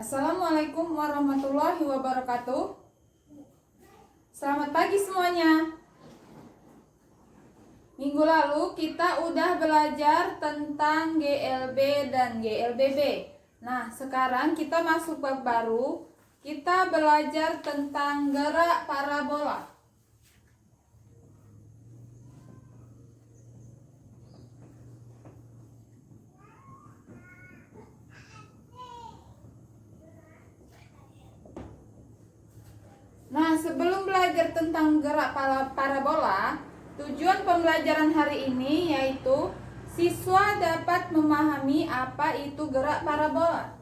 Assalamualaikum warahmatullahi wabarakatuh. Selamat pagi semuanya. Minggu lalu kita udah belajar tentang GLB dan GLBB. Nah, sekarang kita masuk bab baru. Kita belajar tentang gerak parabola. Nah, sebelum belajar tentang gerak parabola, tujuan pembelajaran hari ini yaitu siswa dapat memahami apa itu gerak parabola.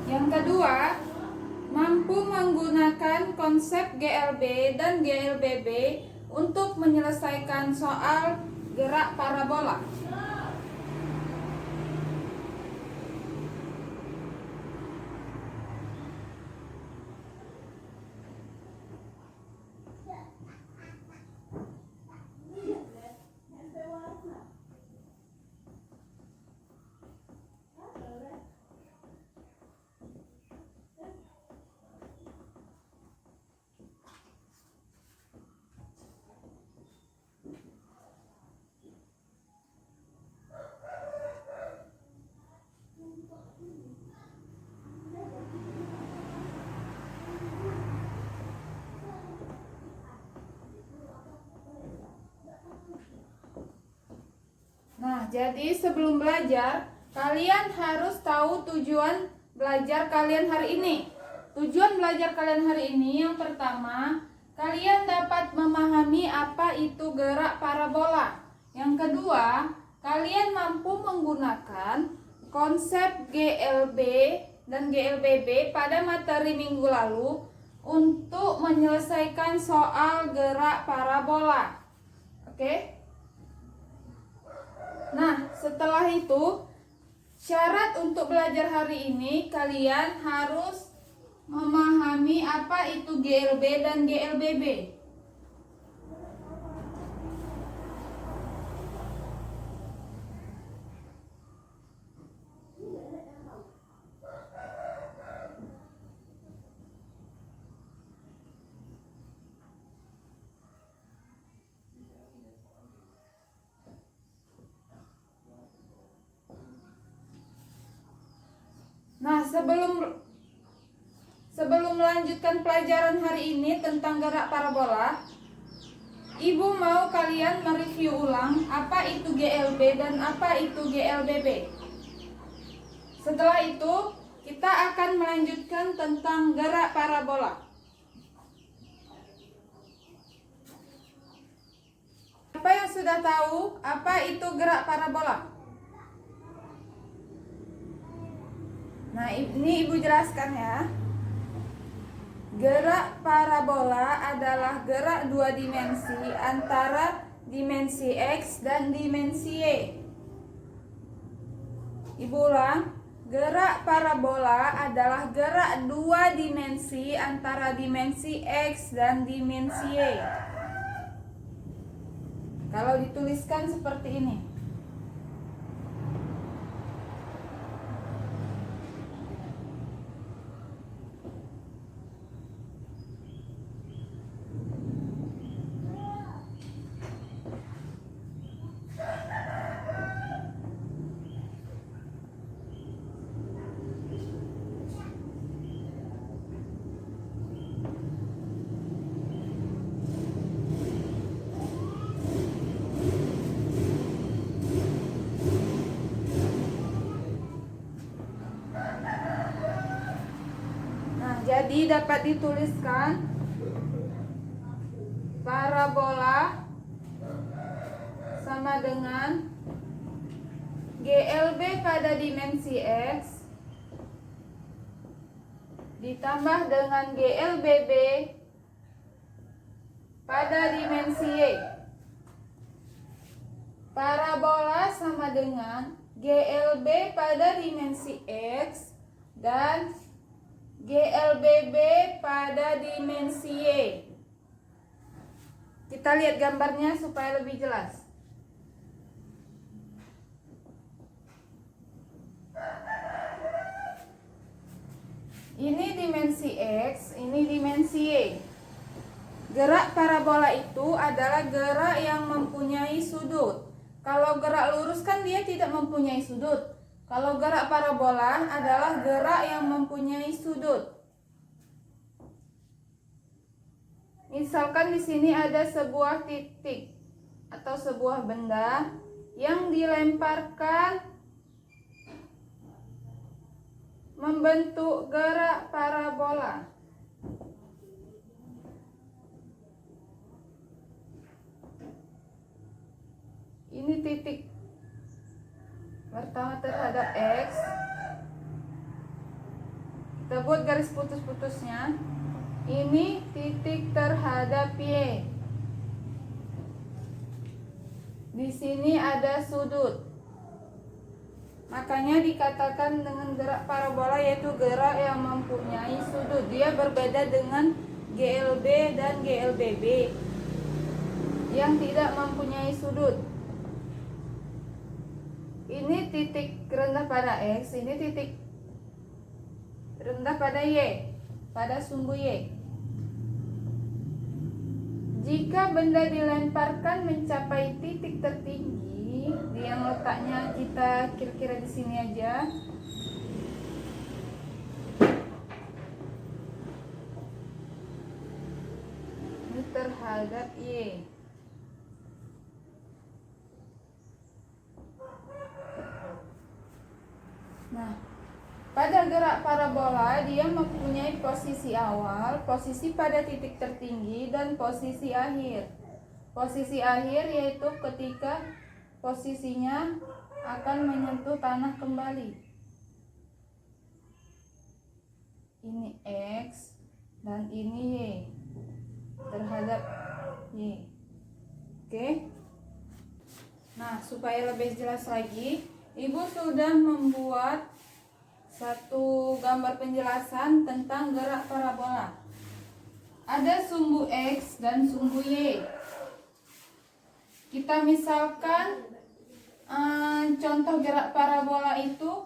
Yang kedua, mampu menggunakan konsep GLB dan GLBB untuk menyelesaikan soal gerak parabola. Nah, jadi sebelum belajar, kalian harus tahu tujuan belajar kalian hari ini. Tujuan belajar kalian hari ini yang pertama, kalian dapat memahami apa itu gerak parabola. Yang kedua, kalian mampu menggunakan konsep GLB dan GLBB pada materi minggu lalu untuk menyelesaikan soal gerak parabola. Oke? Nah, setelah itu, syarat untuk belajar hari ini kalian harus memahami apa itu GLB dan GLBB. Nah, sebelum melanjutkan pelajaran hari ini tentang gerak parabola, Ibu mau kalian mereview ulang apa itu GLB dan apa itu GLBB. Setelah itu, kita akan melanjutkan tentang gerak parabola. Siapa yang sudah tahu apa itu gerak parabola? Nah, ini Ibu jelaskan ya. Gerak parabola adalah gerak dua dimensi antara dimensi X dan dimensi Y. Ibu ulang. Gerak parabola adalah gerak dua dimensi antara dimensi X dan dimensi Y. Kalau dituliskan seperti ini. Jadi dapat dituliskan parabola sama dengan GLB pada dimensi X ditambah dengan GLBB pada dimensi Y. Parabola sama dengan GLB pada dimensi X dan GLBB pada dimensi Y. Kita lihat gambarnya supaya lebih jelas. Ini dimensi X, ini dimensi Y. Gerak parabola itu adalah gerak yang mempunyai sudut. Kalau gerak lurus kan dia tidak mempunyai sudut. Kalau gerak parabola adalah gerak yang mempunyai sudut. Misalkan di sini ada sebuah titik atau sebuah benda yang dilemparkan membentuk gerak parabola. Ini titik pertama terhadap X. Kita buat garis putus-putusnya. Ini titik terhadap Y. Di sini ada sudut. Makanya dikatakan dengan gerak parabola yaitu gerak yang mempunyai sudut. Dia berbeda dengan GLB dan GLBB yang tidak mempunyai sudut. Ini titik rendah pada X, ini titik rendah pada Y, pada sumbu Y. Jika benda dilemparkan mencapai titik tertinggi, yang letaknya kita kira-kira di sini aja. Ini terhadap Y. Nah, pada gerak parabola dia mempunyai posisi awal, posisi pada titik tertinggi, dan posisi akhir. Posisi akhir yaitu ketika posisinya akan menyentuh tanah kembali. Ini X dan ini Y terhadap Y. Oke. Nah, supaya lebih jelas lagi, Ibu sudah membuat satu gambar penjelasan tentang gerak parabola. Ada sumbu X dan sumbu Y. Kita misalkan contoh gerak parabola itu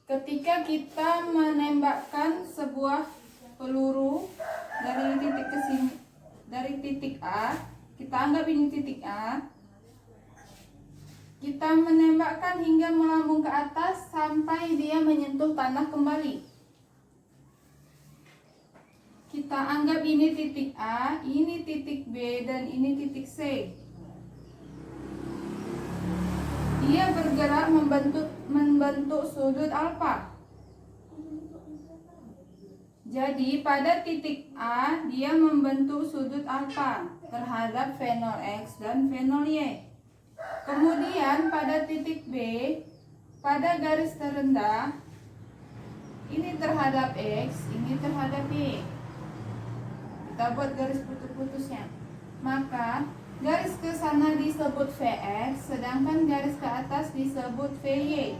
ketika kita menembakkan sebuah peluru dari titik ke sini, dari titik A, kita anggap ini titik A. Kita menembakkan hingga melambung ke atas sampai dia menyentuh tanah kembali. Kita anggap ini titik A, ini titik B, dan ini titik C. Dia bergerak membentuk sudut alfa. Jadi pada titik A dia membentuk sudut alfa terhadap V0 X dan V0 Y. Kemudian pada titik B, pada garis terendah, ini terhadap X, ini terhadap Y. Kita buat garis putus-putusnya. Maka garis ke sana disebut Vx, sedangkan garis ke atas disebut Vy.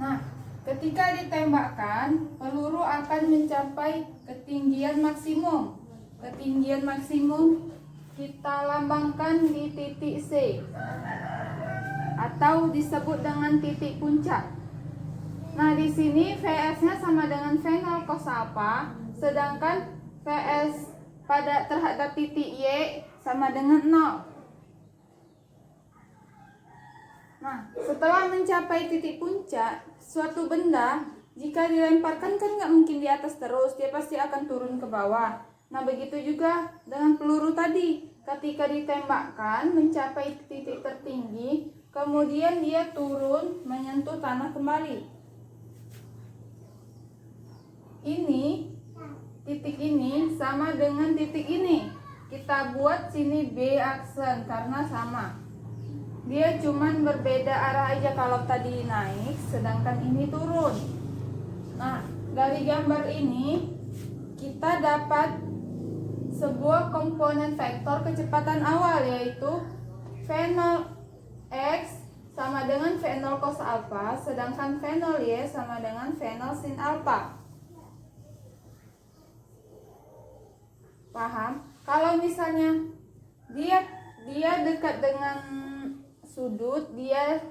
Nah, ketika ditembakkan, peluru akan mencapai ketinggian maksimum. Ketinggian maksimum kita lambangkan di titik C atau disebut dengan titik puncak. Nah, di sini Vs-nya sama dengan V0 cos alpha, sedangkan Vs pada terhadap titik Y sama dengan 0. Nah, setelah mencapai titik puncak, suatu benda jika dilemparkan kan nggak mungkin di atas terus, dia pasti akan turun ke bawah. Nah, begitu juga dengan peluru tadi. Ketika ditembakkan mencapai titik tertinggi, kemudian dia turun menyentuh tanah kembali. Ini titik ini sama dengan titik ini. Kita buat sini B aksen karena sama. Dia cuman berbeda arah aja, kalau tadi naik sedangkan ini turun. Nah, dari gambar ini kita dapat sebuah komponen vektor kecepatan awal, yaitu V0 X sama dengan V0 cos alpha, sedangkan V0 Y sama dengan V0 sin alpha. Paham? Kalau misalnya dia dekat dengan sudut, dia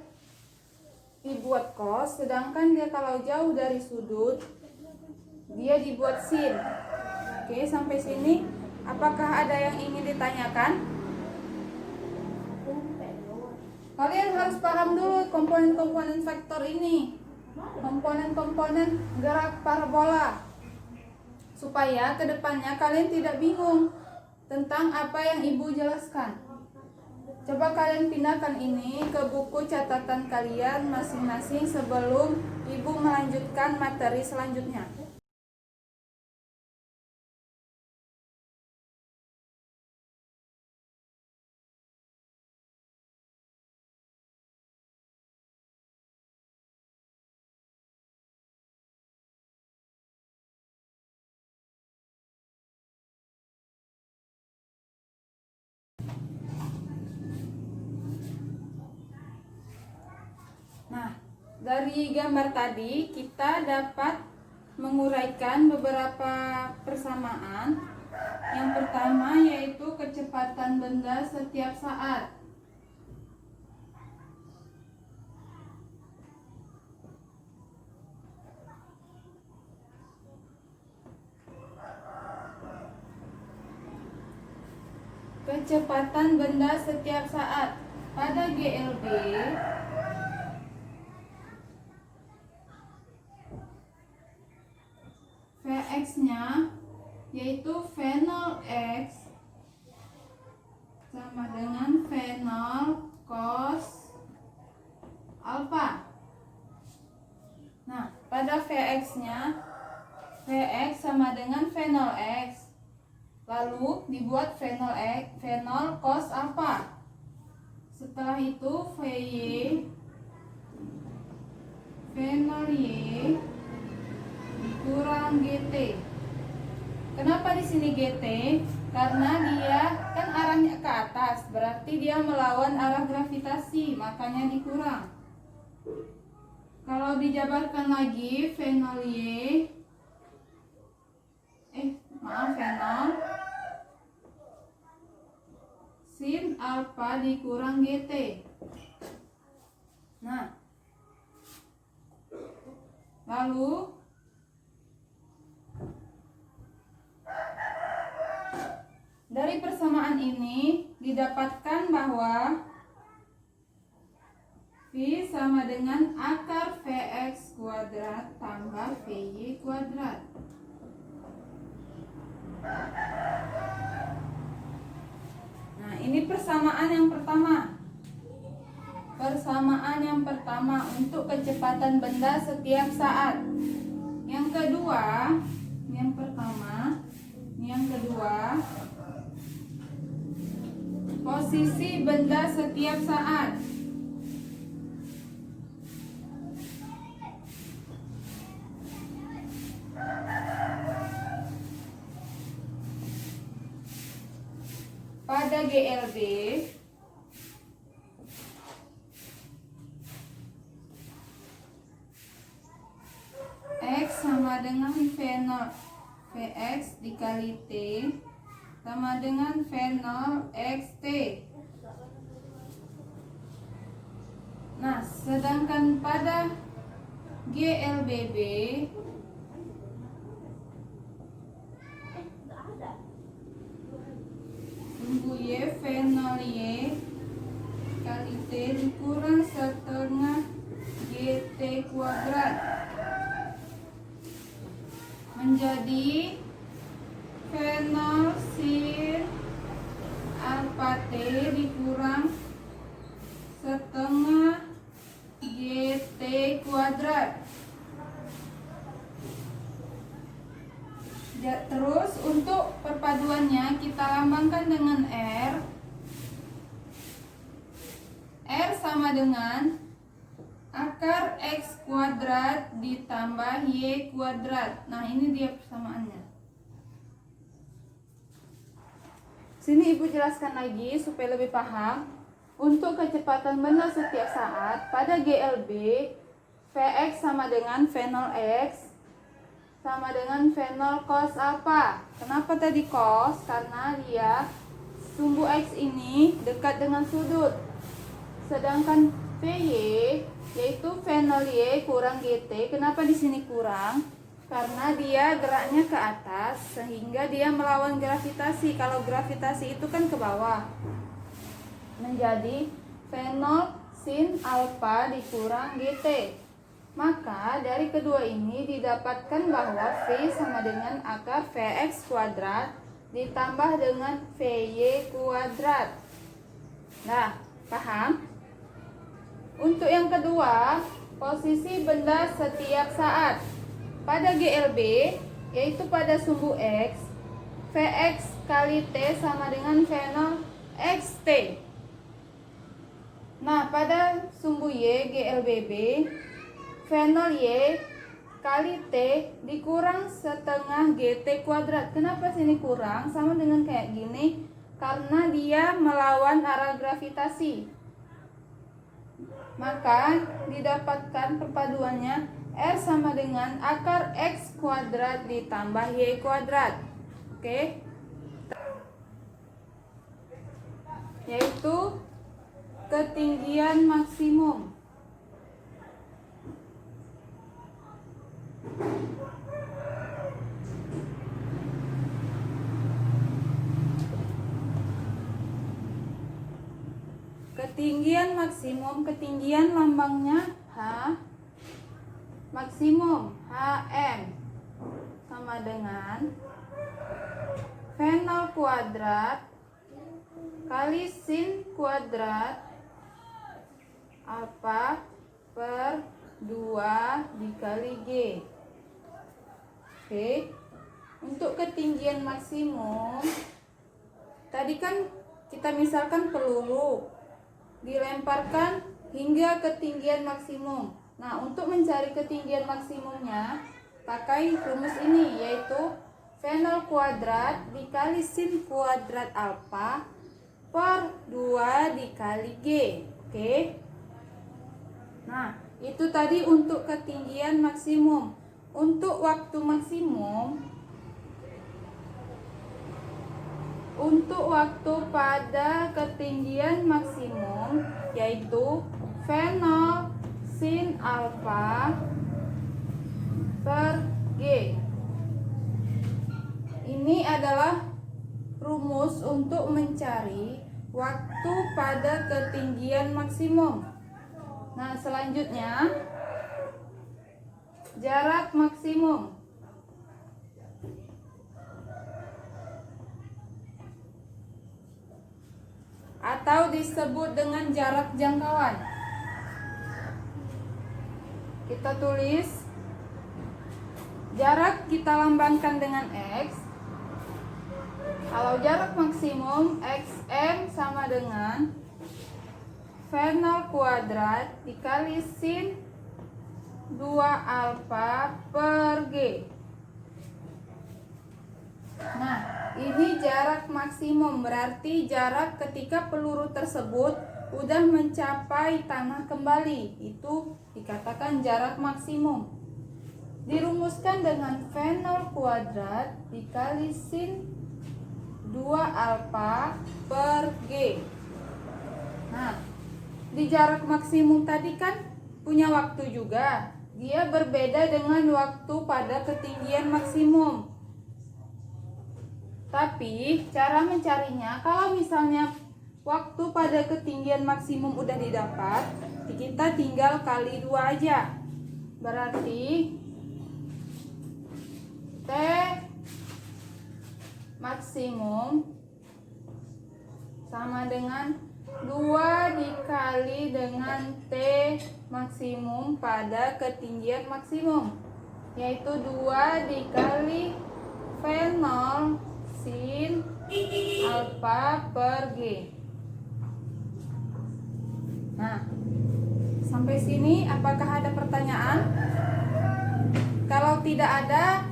dibuat cos, sedangkan dia kalau jauh dari sudut dia dibuat sin. Oke, sampai sini apakah ada yang ingin ditanyakan? Kalian harus paham dulu komponen-komponen vektor ini, komponen-komponen gerak parabola, supaya kedepannya kalian tidak bingung tentang apa yang ibu jelaskan. Coba kalian pindahkan ini ke buku catatan kalian masing-masing sebelum ibu melanjutkan materi selanjutnya. Nah, dari gambar tadi kita dapat menguraikan beberapa persamaan. Yang pertama yaitu kecepatan benda setiap saat. Kecepatan benda setiap saat pada GLB Vx-nya yaitu V0 X sama dengan V0 cos alpha. Nah, pada Vx-nya, Vx sama dengan V0 X, lalu dibuat V0 cos alpha. Setelah itu V0 Y kurang GT. Kenapa di sini GT? Karena dia kan arahnya ke atas, berarti dia melawan arah gravitasi, makanya dikurang. Kalau dijabarkan lagi V0 V0 sin alpha dikurang GT. Nah, lalu dari persamaan ini didapatkan bahwa V sama dengan akar Vx kuadrat tambah Vy kuadrat. Nah, ini persamaan yang pertama. Persamaan yang pertama untuk kecepatan benda setiap saat. Yang kedua, yang pertama, yang kedua, posisi benda setiap saat. Pada GLB X sama dengan V0 Vx dikali T sama dengan V0 xt. Nah, sedangkan pada GLBB tunggu Y V0 Y kali T dikurang setengah GT kuadrat menjadi V0 sin alpha T dikurang setengah GT kuadrat. Terus untuk perpaduannya kita lambangkan dengan R sama dengan akar X kuadrat ditambah Y kuadrat. Nah, ini dia persamaannya. Sini Ibu jelaskan lagi supaya lebih paham. Untuk kecepatan benda setiap saat pada GLB, Vx sama dengan V0x sama dengan V0 cos alpha. Kenapa tadi cos? Karena dia sumbu X ini dekat dengan sudut. Sedangkan Vy yaitu V0y kurang GT. Kenapa di sini kurang? Karena dia geraknya ke atas sehingga dia melawan gravitasi. Kalau gravitasi itu kan ke bawah. Menjadi V0 sin alpha dikurang GT. Maka dari kedua ini didapatkan bahwa V sama dengan akar Vx kuadrat ditambah dengan Vy kuadrat. Nah, paham? Untuk yang kedua, posisi benda setiap saat. Pada GLB, yaitu pada sumbu X, Vx kali T sama dengan V0 xt. Nah, pada sumbu Y, GLBB, V0Y kali T dikurang setengah GT kuadrat. Kenapa sini kurang? Sama dengan kayak gini, karena dia melawan arah gravitasi. Maka didapatkan perpaduannya R sama dengan akar X kuadrat ditambah Y kuadrat. Oke? Yaitu ketinggian maksimum. Ketinggian maksimum, ketinggian lambangnya H, maksimum HM sama dengan V0 kuadrat kali sin kuadrat alpha per 2 dikali G. Oke. Untuk ketinggian maksimum, tadi kan kita misalkan peluru dilemparkan hingga ketinggian maksimum. Nah, untuk mencari ketinggian maksimumnya pakai rumus ini, yaitu V0 kuadrat dikali sin kuadrat alpha per 2 dikali G. Oke. Nah, itu tadi untuk ketinggian maksimum. Untuk waktu maksimum, untuk waktu pada ketinggian maksimum yaitu V0 sin alpha per G. Ini adalah rumus untuk mencari waktu pada ketinggian maksimum. Nah, selanjutnya jarak maksimum. Atau disebut dengan jarak jangkauan. Kita tulis jarak, kita lambangkan dengan X. Kalau jarak maksimum XM sama dengan V0 kuadrat dikali sin 2 alpha per G. Nah, ini jarak maksimum, berarti jarak ketika peluru tersebut udah mencapai tanah kembali. Itu dikatakan jarak maksimum. Dirumuskan dengan V0 kuadrat dikali sin 2 alpha per G. Nah, di jarak maksimum tadi kan punya waktu juga. Dia berbeda dengan waktu pada ketinggian maksimum. Tapi cara mencarinya, kalau misalnya waktu pada ketinggian maksimum udah didapat, kita tinggal kali 2 aja. Berarti T maksimum sama dengan 2 dikali dengan T maksimum pada ketinggian maksimum, yaitu 2 dikali V0 sin alpha per G. Nah, Sampai sini apakah ada pertanyaan? Kalau tidak ada,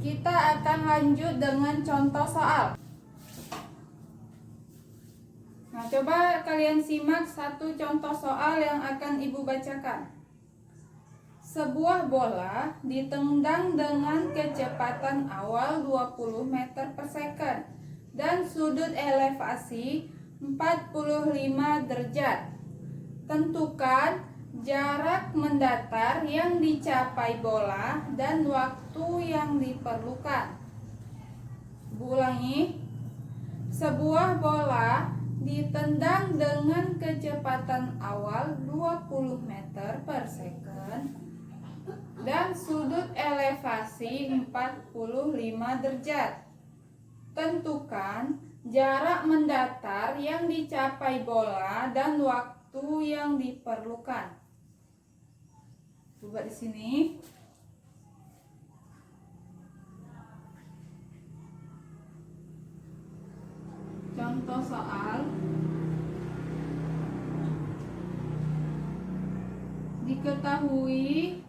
kita akan lanjut dengan contoh soal. Nah, coba kalian simak satu contoh soal yang akan Ibu bacakan. Sebuah bola ditendang dengan kecepatan awal 20 meter per second dan sudut elevasi 45 derajat. Tentukan jarak mendatar yang dicapai bola dan waktu yang diperlukan. Ulangi. Sebuah bola ditendang dengan kecepatan awal 20 meter per second dan sudut elevasi 45 derajat. Tentukan jarak mendatar yang dicapai bola dan waktu yang diperlukan. Coba di sini. Contoh soal. Diketahui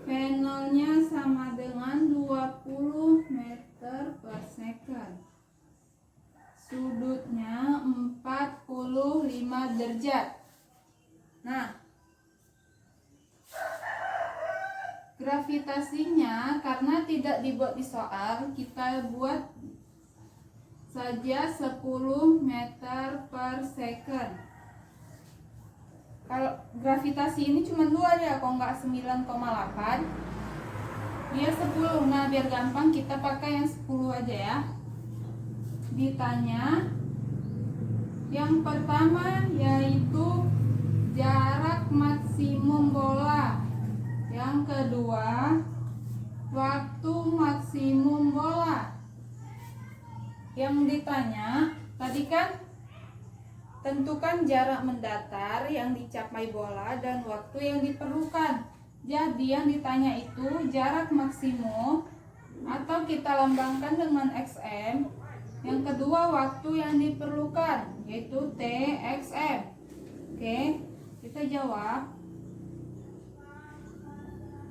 V0-nya sama dengan 20 meter per second. Sudutnya 45 derajat. Nah, gravitasinya karena tidak dibuat di soal, kita buat saja 10 meter per second. Kalau gravitasi ini cuma 2 ya, kalau nggak 9,8 dia 10. Nah, biar gampang kita pakai yang 10 aja ya. Ditanya yang pertama yaitu jarak maksimum bola. Yang kedua, waktu maksimum bola. Yang ditanya tadi kan tentukan jarak mendatar yang dicapai bola dan waktu yang diperlukan. Jadi yang ditanya itu jarak maksimum atau kita lambangkan dengan XM. Yang kedua waktu yang diperlukan yaitu TXM. Oke, kita jawab.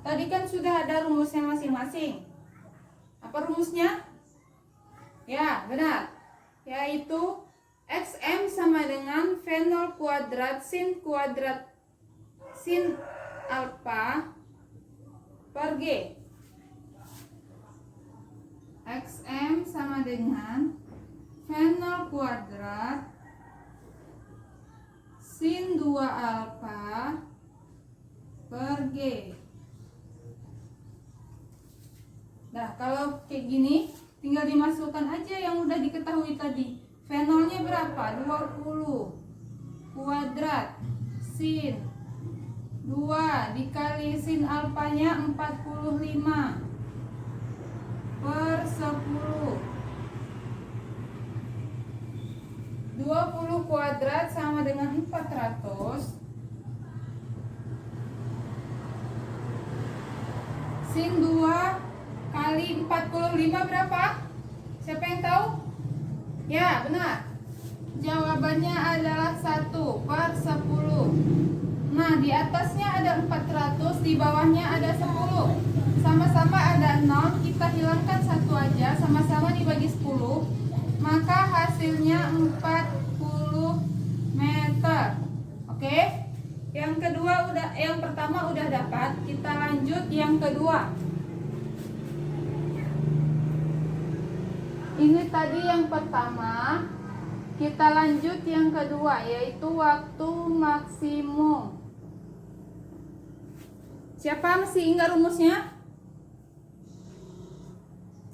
Tadi kan sudah ada rumusnya masing-masing. Apa rumusnya? Ya, benar. Yaitu XM sama dengan V0 kuadrat sin alpha per G. XM sama dengan V0 kuadrat sin 2 alpha per G. Nah, kalau kayak gini tinggal dimasukkan aja yang udah diketahui tadi. V0-nya berapa? 20 kuadrat sin 2 dikali sin alfanya 45 per 10. 20 kuadrat sama dengan 400. Sin 2 kali 45 berapa? Siapa yang tahu? Ya, benar. Jawabannya adalah 1 per 10. Nah, di atasnya ada 400, di bawahnya ada 10. Sama-sama ada 0, kita hilangkan 1 aja, sama-sama dibagi 10. Maka hasilnya 40 meter. Oke? Yang kedua yang pertama udah dapat, kita lanjut yang kedua. Ini tadi yang pertama, kita lanjut yang kedua yaitu waktu maksimum. Siapa masih ingat rumusnya?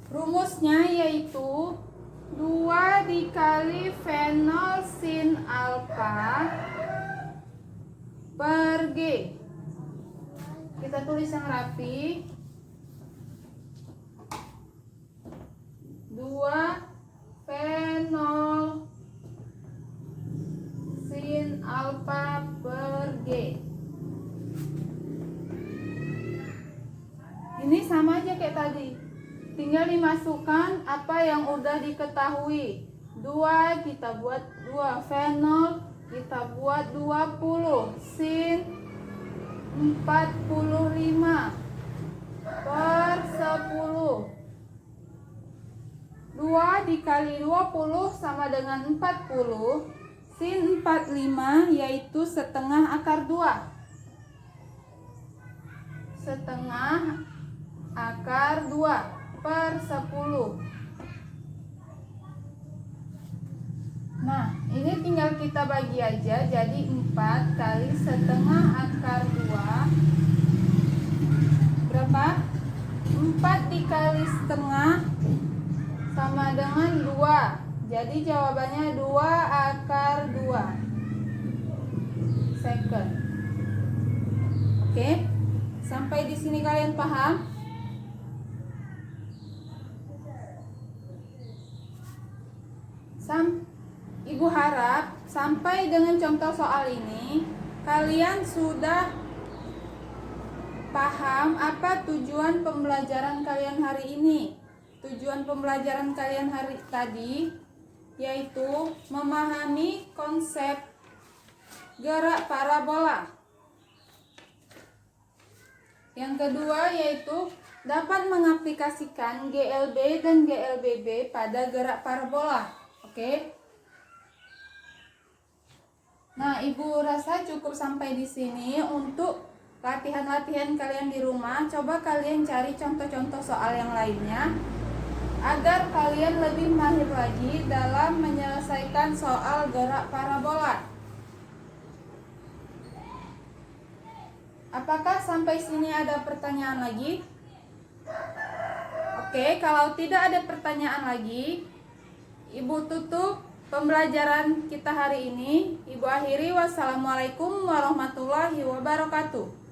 Rumusnya yaitu 2 dikali V0 sin alpha per G. Kita tulis yang rapi. 2 V0 sin alpha per G. Ini sama aja kayak tadi. Tinggal dimasukkan apa yang udah diketahui. 2 kita buat 2 V0 Kita buat 20. Sin 45 per 10. 2 dikali 20 sama dengan 40. Sin 45 yaitu setengah akar 2. Setengah akar 2 per 10. Nah, ini tinggal kita bagi aja. Jadi 4 kali setengah akar 2 berapa? 4 dikali setengah sama dengan 2. Jadi jawabannya 2 akar 2 second. Oke? Sampai di sini kalian paham? Ibu harap sampai dengan contoh soal ini kalian sudah paham apa tujuan pembelajaran kalian hari ini. Tujuan pembelajaran kalian hari tadi yaitu memahami konsep gerak parabola. Yang kedua yaitu dapat mengaplikasikan GLB dan GLBB pada gerak parabola. Oke? Nah, Ibu rasa cukup sampai di sini untuk latihan-latihan kalian di rumah. Coba kalian cari contoh-contoh soal yang lainnya agar kalian lebih mahir lagi dalam menyelesaikan soal gerak parabola. Apakah sampai sini ada pertanyaan lagi? Oke, kalau tidak ada pertanyaan lagi, Ibu tutup pembelajaran kita hari ini. Ibu akhiri, wassalamualaikum warahmatullahi wabarakatuh.